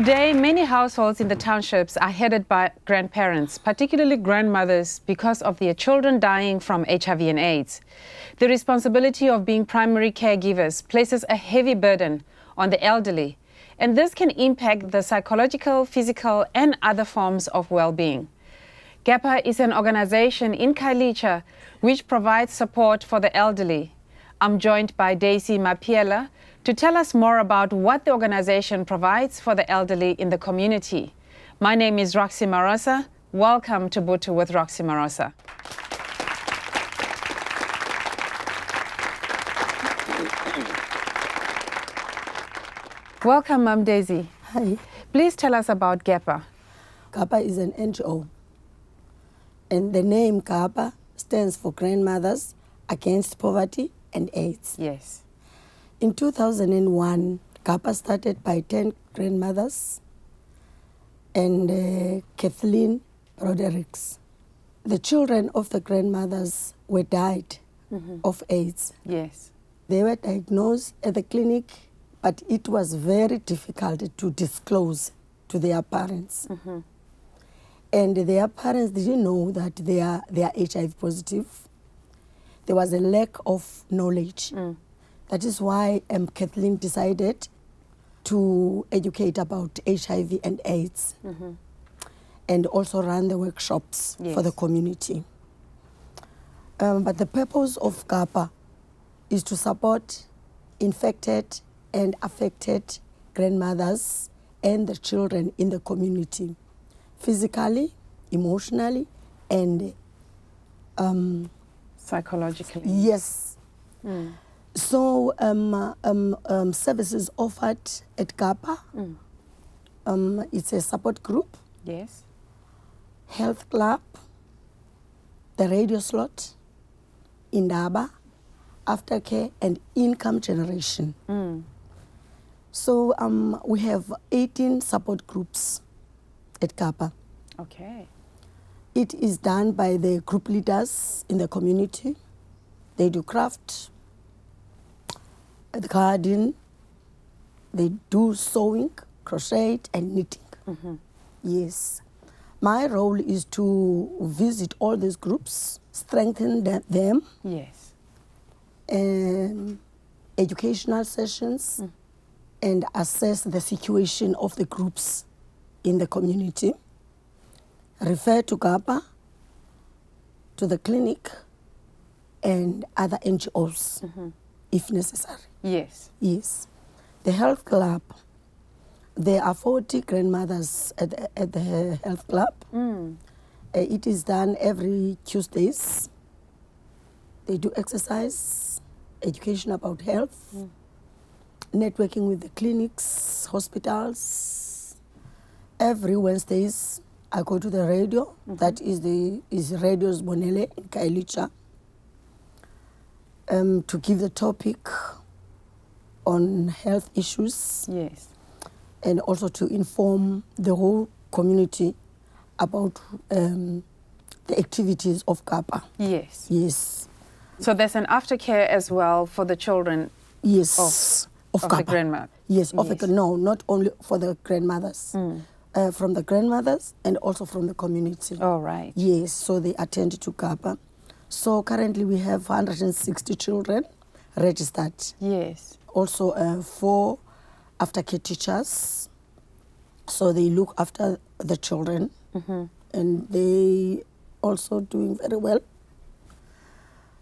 Today, many households in the townships are headed by grandparents, particularly grandmothers, because of their children dying from HIV and AIDS. The responsibility of being primary caregivers places a heavy burden on the elderly, and this can impact the psychological, physical, and other forms of well-being. GAPA is an organization in Khayelitsha which provides support for the elderly. I'm joined by Daisy Mapiela to tell us more about what the organization provides for the elderly in the community. My name is Roxy maRosa. Welcome to BOTHO with Roxy maRosa. Welcome, Ma'am Daisy. Hi. Please tell us about GAPA. GAPA is an NGO, and the name GAPA stands for Grandmothers Against Poverty and AIDS. Yes. In 2001, GAPA started by 10 grandmothers and Kathleen Rodericks. The children of the grandmothers were died of AIDS. Yes. They were diagnosed at the clinic, but it was very difficult to disclose to their parents. And their parents didn't know that they are HIV positive. There was a lack of knowledge. That is why Kathleen decided to educate about HIV and AIDS and also run the workshops for the community. But the purpose of GAPA is to support infected and affected grandmothers and the children in the community, physically, emotionally, and psychologically. Yes. So services offered at GAPA, it's a support group, Yes. health club, the radio slot, indaba, aftercare, and income generation. So we have 18 support groups at GAPA. Okay. It is done by the group leaders in the community. They do craft, the garden, they do sewing, crochet, and knitting. Yes. My role is to visit all these groups, strengthen them, Yes. Educational sessions, and assess the situation of the groups in the community. Refer to GAPA, to the clinic, and other NGOs, if necessary. Yes. Yes. The health club, there are 40 grandmothers at the health club. It is done every Tuesdays. They do exercise, education about health, networking with the clinics, hospitals. Every Wednesdays, I go to the radio. That is Radio's Bonele in Khayelitsha, to give the topic on health issues. Yes. And also to inform the whole community about the activities of GAPA. Yes. Yes. So there's an aftercare as well for the children. Yes. Of the GAPA. grandmother. Yes, no, not only for the grandmothers. From the grandmothers and also from the community. All right. Yes, so they attend to GAPA. So currently we have 160 children registered. Yes. Also 4 aftercare teachers. So they look after the children. And they also doing very well.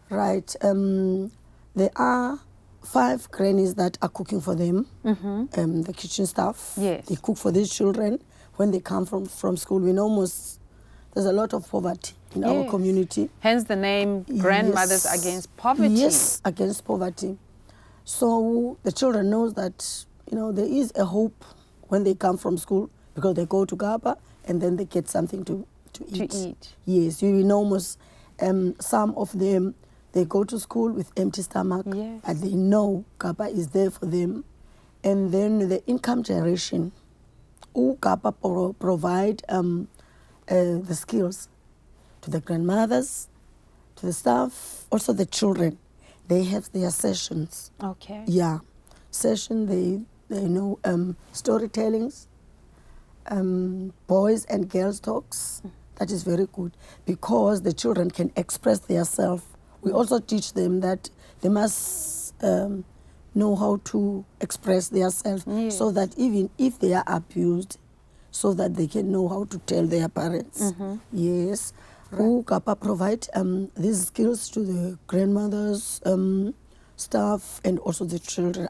Right. There are 5 grannies that are cooking for them, the kitchen staff. Yes. They cook for these children when they come from school. We know there's a lot of poverty in our community. Hence the name Grandmothers Against Poverty. Yes, against poverty. So the children know that, there is a hope when they come from school, because they go to GAPA and then they get something to eat. Yes, you know, some of them, they go to school with empty stomach, but they know GAPA is there for them. And then the income generation, GAPA provide the skills to the grandmothers, to the staff, also the children. They have their sessions. Okay. Yeah, session. They know storytellings, boys and girls talks. That is very good because the children can express themselves. We also teach them that they must know how to express themselves, so that even if they are abused, so that they can know how to tell their parents. Yes. GAPA provide these skills to the grandmothers, staff, and also the children.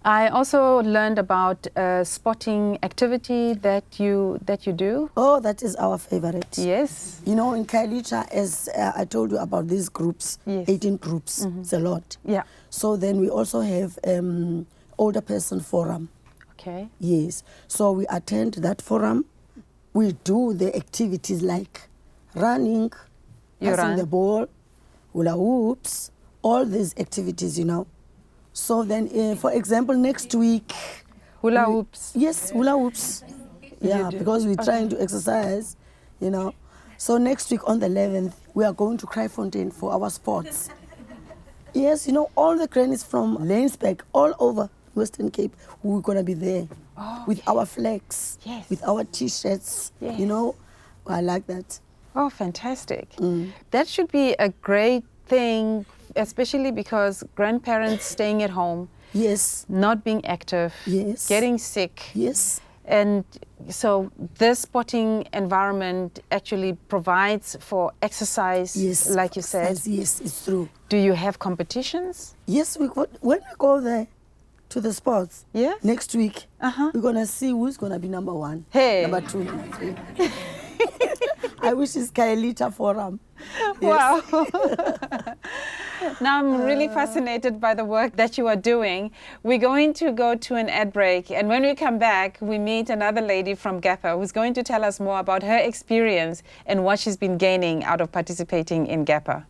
I also learned about spotting activity that you do. Oh, that is our favorite. Yes. You know, in Khayelitsha, as I told you about these groups, 18 groups, it's a lot. Yeah. So then we also have older person forum. Okay. Yes. So we attend that forum. We do the activities like running, passing the ball, hula hoops, all these activities, you know. So then, for example, next week... Hula hoops. Yes, hula hoops. Yeah, because we're trying to exercise, you know. So next week on the 11th, we are going to Kraaifontein for our sports. Yes, you know, all the grannies from Laingsburg, all over Western Cape, we're going to be there with our flags, with our T-shirts, you know. I like that. Oh, fantastic. That should be a great thing, especially because grandparents staying at home, not being active, getting sick. And so this sporting environment actually provides for exercise, like you said. Yes, it's true. Do you have competitions? Yes, when we go there to the sports, next week, we're going to see who's going to be number 1, number 2, number 3. I wish it's Khayelitsha Forum. Wow. Now I'm really fascinated by the work that you are doing. We're going to go to an ad break, and when we come back, we meet another lady from GAPA who's going to tell us more about her experience and what she's been gaining out of participating in GAPA.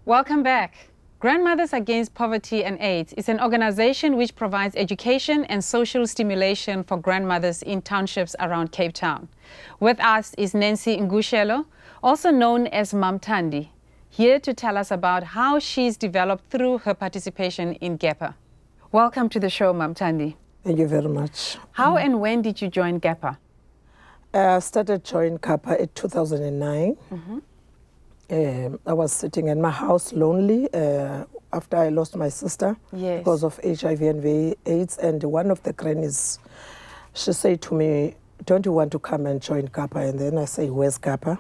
Welcome back. Grandmothers Against Poverty and AIDS is an organization which provides education and social stimulation for grandmothers in townships around Cape Town. With us is Thandie Ngushelo, also known as Mam Thandie, here to tell us about how she's developed through her participation in GAPA. Welcome to the show, Mam Thandie. Thank you very much. How and when did you join GAPA? I started joining GAPA in 2009. I was sitting in my house lonely after I lost my sister because of HIV and AIDS. And one of the grannies, she said to me, "Don't you want to come and join GAPA?" And then I say, "Where's GAPA?"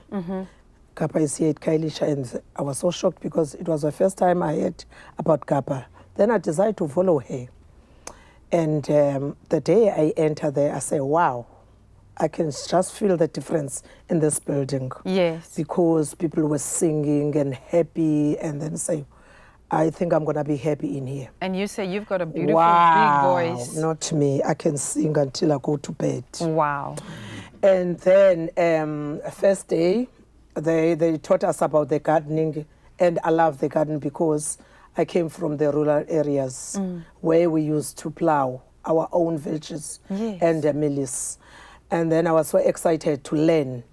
GAPA is here at Khayelitsha. And I was so shocked because it was the first time I heard about GAPA. Then I decided to follow her. And the day I entered there, I said, wow, I can just feel the difference in this building. Yes. Because people were singing and happy, and then say, I think I'm going to be happy in here. And you say you've got a beautiful, big voice. Not me. I can sing until I go to bed. Wow. And then first day, they taught us about the gardening, and I love the garden because I came from the rural areas where we used to plow our own veggies and mealies. And then I was so excited to learn.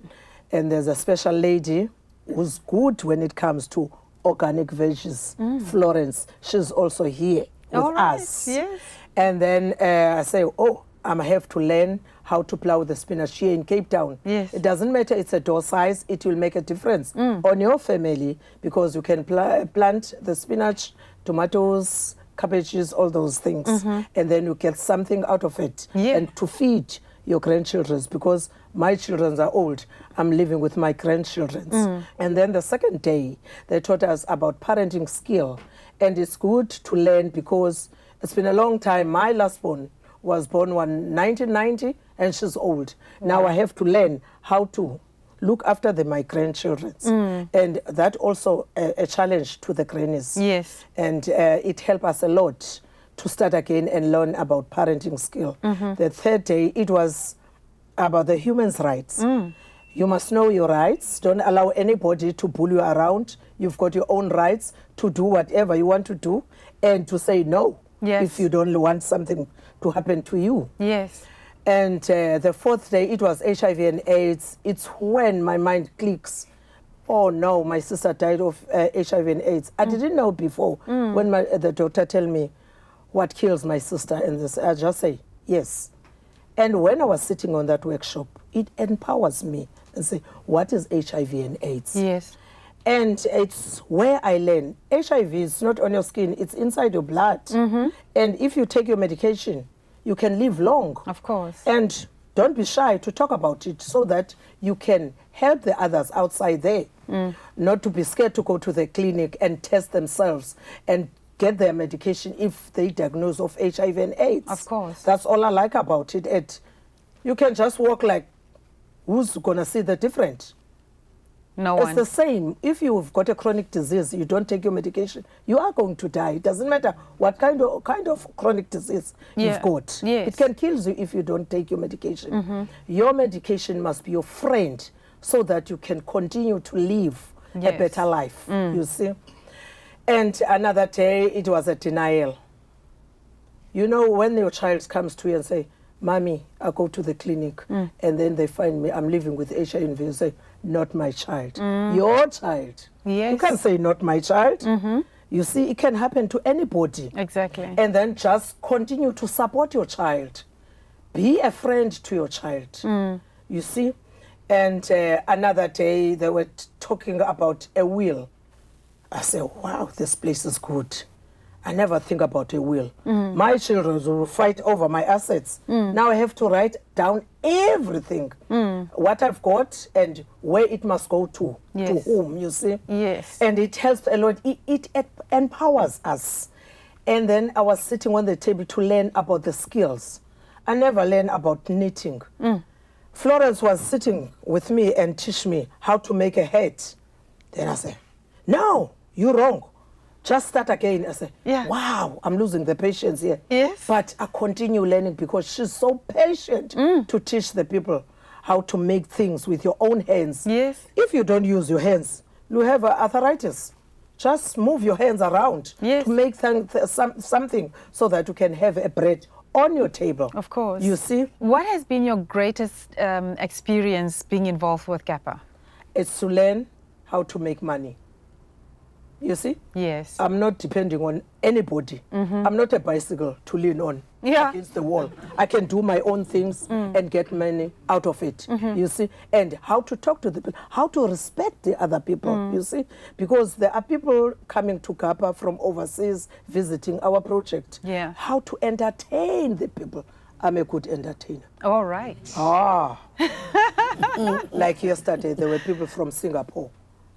And there's a special lady who's good when it comes to organic veggies, Florence. She's also here with us. Yes. And then I say, oh, I have to learn how to plow the spinach here in Cape Town. Yes. It doesn't matter, it's a door size, it will make a difference on your family, because you can plant the spinach, tomatoes, cabbages, all those things, and then you get something out of it, and to feed your grandchildren, because my children are old. I'm living with my grandchildren. And then the second day, they taught us about parenting skill, and it's good to learn because it's been a long time. My last born was born in 1990, and she's old. Now I have to learn how to look after my grandchildren. And that also a challenge to the grannies. Yes. And it helped us a lot to start again and learn about parenting skill. The third day, it was about the human's rights. You must know your rights. Don't allow anybody to pull you around. You've got your own rights to do whatever you want to do and to say no if you don't want something to happen to you. Yes. And the fourth day, it was HIV and AIDS. It's when my mind clicks. Oh no, my sister died of HIV and AIDS. I didn't know before. When the doctor tell me what kills my sister, and this, I just say yes. And when I was sitting on that workshop, it empowers me and say, what is HIV and AIDS? Yes. And it's where I learn. HIV is not on your skin, it's inside your blood. And if you take your medication, you can live long. Of course. And don't be shy to talk about it so that you can help the others outside there. Not to be scared to go to the clinic and test themselves and get their medication if they diagnose of HIV and AIDS. Of course. That's all I like about it. And you can just walk like, who's going to see the difference? No It's one. the same. If you've got a chronic disease, you don't take your medication, you are going to die. It doesn't matter what kind of chronic disease you've got. Yes. It can kill you if you don't take your medication. Your medication must be your friend so that you can continue to live a better life, you see. And another day, it was a denial. You know, when your child comes to you and say, Mommy, I go to the clinic, and then they find me, I'm living with HIV, you say, not my child. Your child. Yes. You can't say not my child. You see, it can happen to anybody. Exactly. And then just continue to support your child. Be a friend to your child. You see? And another day, they were talking about a will. I said, wow, this place is good. I never think about a will. My children will fight over my assets. Now I have to write down everything, what I've got and where it must go to whom, you see? Yes. And it helps a lot. It empowers us. And then I was sitting on the table to learn about the skills. I never learned about knitting. Florence was sitting with me and teach me how to make a hat. Then I said, no, you're wrong. Just start again. I said, wow, I'm losing the patience here. Yes. But I continue learning because she's so patient to teach the people how to make things with your own hands. Yes. If you don't use your hands, you have arthritis. Just move your hands around to make something so that you can have a bread on your table. Of course. You see? What has been your greatest experience being involved with GAPA? It's to learn how to make money. You see? Yes. I'm not depending on anybody. I'm not a bicycle to lean on against the wall. I can do my own things and get money out of it, you see? And how to talk to the people, how to respect the other people, you see? Because there are people coming to GAPA from overseas visiting our project. Yeah. How to entertain the people. I'm a good entertainer. All right. Like yesterday, there were people from Singapore.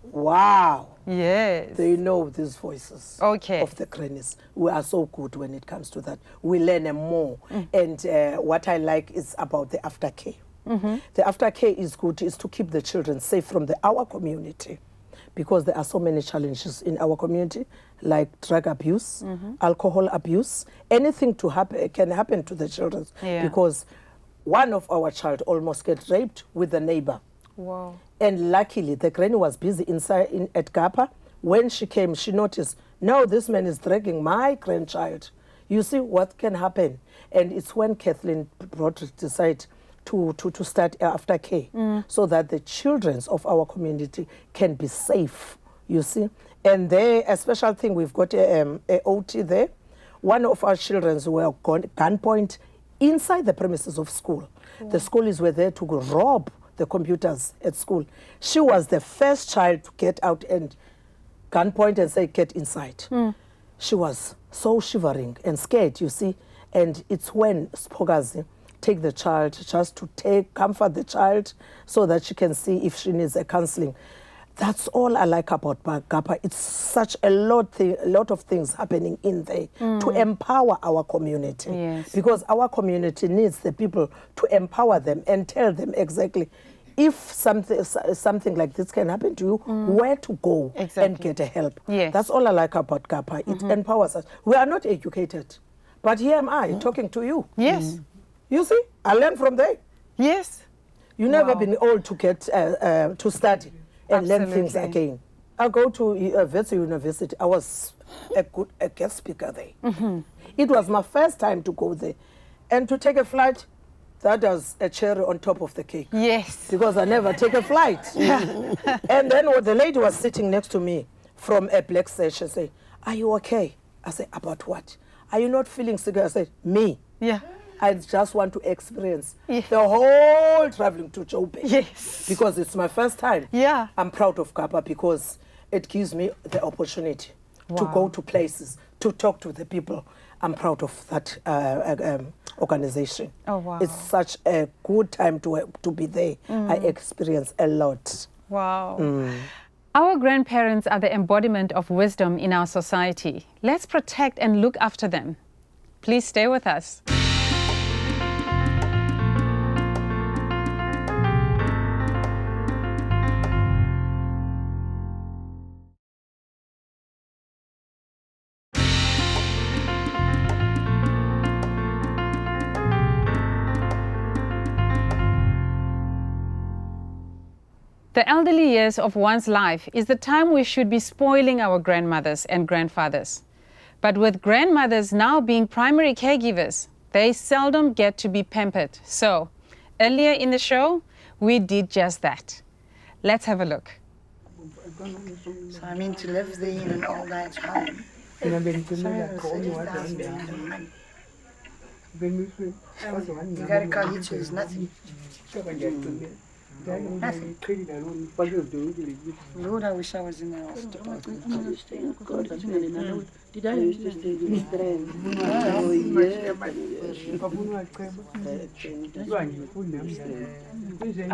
Wow. Yes. They know these voices of the grannies. We are so good when it comes to that. We learn more. And what I like is about the aftercare. The aftercare is good, is to keep the children safe from our community. Because there are so many challenges in our community, like drug abuse, alcohol abuse. Anything can happen to the children. Because one of our child almost get raped with the neighbor. Wow. And luckily, the granny was busy inside at GAPA. When she came, she noticed, no, this man is dragging my grandchild. You see what can happen. And it's when Kathleen decided to start aftercare so that the children of our community can be safe, you see. And there, a special thing, we've got a OT there. One of our children were gunpoint inside the premises of school. Wow. The schoolies were there to rob the computers at school. She was the first child to get out and gunpoint and say, get inside. She was so shivering and scared, you see. And it's when Spogazi take the child just to comfort the child so that she can see if she needs a counseling. That's all I like about GAPA. It's such a lot of things happening in there to empower our community. Yes. Because our community needs the people to empower them and tell them exactly if something like this can happen to you, where to go and get help. Yes. That's all I like about GAPA. It empowers us. We are not educated, but here am I talking to you. Yes. You see, I learned from there. Yes. You've never been old to get to study and learn things again. I go to Wits University. I was a guest speaker there. It was my first time to go there. And to take a flight, that was a cherry on top of the cake. Yes. Because I never take a flight. And then the lady was sitting next to me from a black station saying, are you okay? I said, about what? Are you not feeling sick? I said, me. Yeah. I just want to experience the whole traveling to Joburg. Yes. Because it's my first time. Yeah. I'm proud of GAPA because it gives me the opportunity to go to places, to talk to the people. I'm proud of that organization. Oh, wow. It's such a good time to be there. I experience a lot. Wow. Our grandparents are the embodiment of wisdom in our society. Let's protect and look after them. Please stay with us. The elderly years of one's life is the time we should be spoiling our grandmothers and grandfathers. But with grandmothers now being primary caregivers, they seldom get to be pampered. So, earlier in the show, we did just that. Let's have a look. So I mean to live there in an old age home. You go to Khayelitsha, there's nothing. Nothing. Lord, I wish I was in the hospital. I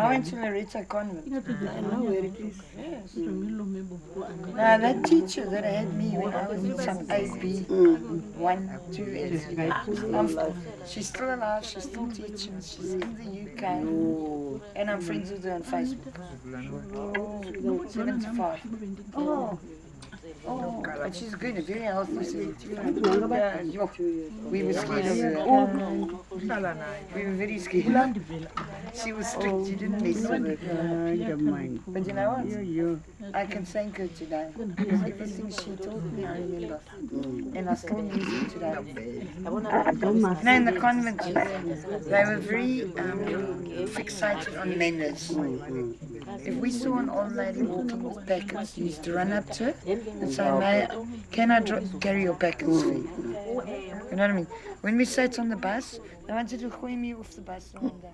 went to Loretta Convent. I know where it is. Yes. Now that teacher that had me when I was in some AB 1, 2 and 3. She's still alive, she's still teaching, she's in the UK. And I'm friends with her on Facebook. 75. Oh, but she's good, very healthy. 75. Yeah, we were scared of her. We were very scared. She was strict, she didn't mess with her. But you know what? I can thank her today. Because everything she told me, I remember. And I still use it today. Now in the convent, they were very fixated on manners. If we saw an old lady walking with packets, we used to run up to her and say, can I carry your packets for you? You know what I mean? When we sat on the bus, they wanted to throw me off the bus one day.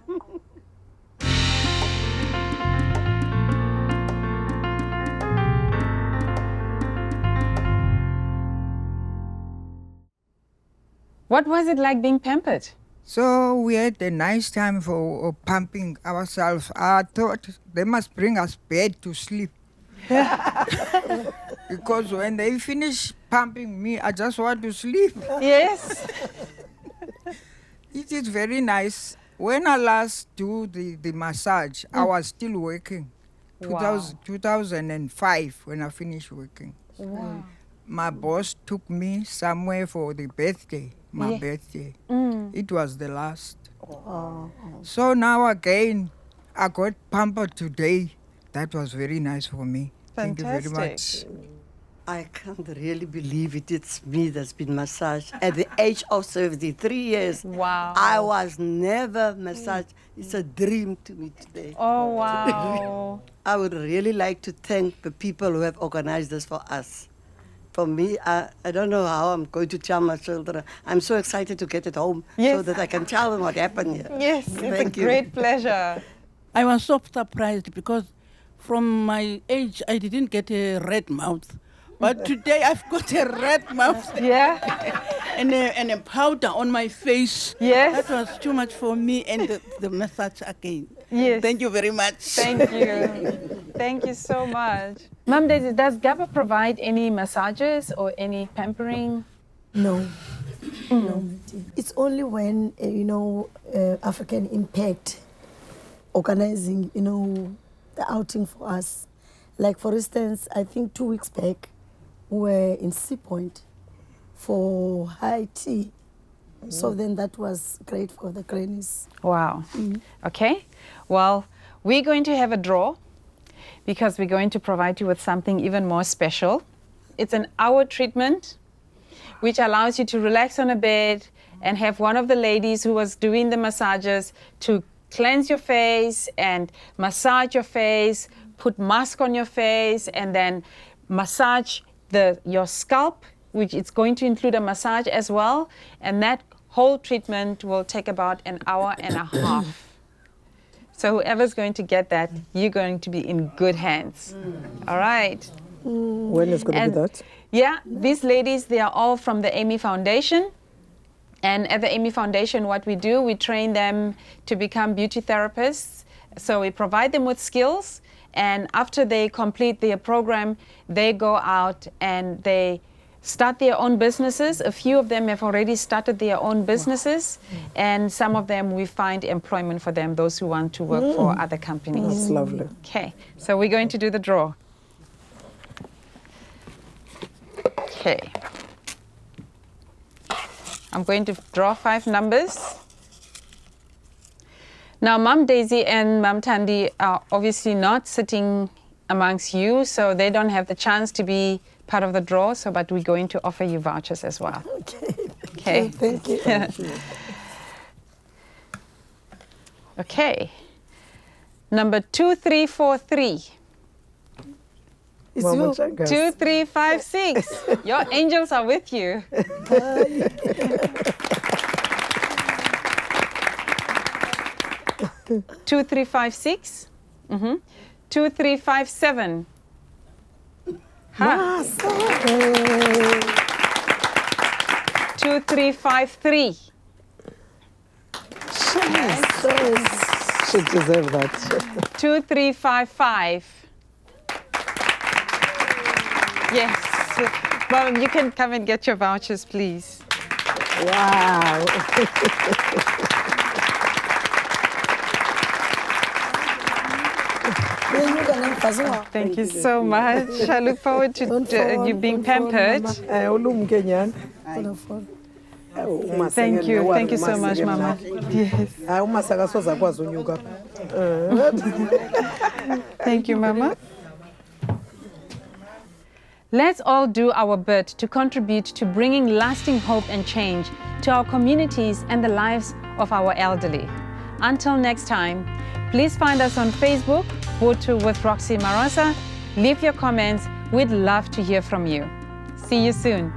What was it like being pampered? So we had a nice time for pumping ourselves. I thought they must bring us bed to sleep. Because when they finish pumping me, I just want to sleep. Yes. It is very nice. When I last do the massage, I was still working. Wow. 2005 when I finished working. Wow. My boss took me somewhere for the birthday, my birthday. It was the last. So now again, I got pampered today. That was very nice for me. Thank you very much. I can't really believe it. It's me that's been massaged at the age of 73 years. Wow. I was never massaged. It's a dream to me today. Oh, wow. I would really like to thank the people who have organized this for us. For me, I don't know how I'm going to tell my children. I'm so excited to get it home so that I can tell them what happened here. Yes, it's a great pleasure. I was so surprised because from my age, I didn't get a red mouth. But today I've got a red mouth. Yeah. and a powder on my face. Yes. That was too much for me, and the massage again. Yes. Thank you very much. Thank you. Thank you so much. Ma'am, does GAPA provide any massages or any pampering? No. No. It's only when, African Impact organizing, the outing for us. Like, for instance, I think 2 weeks back, we were in Sea Point for high tea. So then that was great for the grannies. Wow. Okay. Well, we're going to have a draw because we're going to provide you with something even more special. It's an hour treatment which allows you to relax on a bed and have one of the ladies who was doing the massages to cleanse your face and massage your face, put mask on your face, and then massage your scalp, which it's going to include a massage as well. And that whole treatment will take about an hour and a half. So whoever's going to get that, you're going to be in good hands. All right. When is going to be that? Yeah, these ladies, they are all from the Amy Foundation. And at the Amy Foundation, what we do, we train them to become beauty therapists. So we provide them with skills. And after they complete their program, they go out and they start their own businesses. A few of them have already started their own businesses. And some of them, we find employment for them, those who want to work for other companies. That's lovely. Okay, so we're going to do the draw. Okay. I'm going to draw 5 numbers. Now, Mum Daisy and Mum Thandie are obviously not sitting amongst you, so they don't have the chance to be part of the draw, but we're going to offer you vouchers as well. Okay. Thank you. Okay. Number 2343. It's you. 2356. Your angels are with you. 2356. 2357. Ha. 2353. She deserves that. 2355. Yes. Well, you can come and get your vouchers, please. Wow. Thank you so much. I look forward to you being pampered. Thank you. Thank you so much, Mama. Yes. Thank you, Mama. Let's all do our bit to contribute to bringing lasting hope and change to our communities and the lives of our elderly. Until next time, please find us on Facebook, BOTHO with Roxy maRosa. Leave your comments. We'd love to hear from you. See you soon.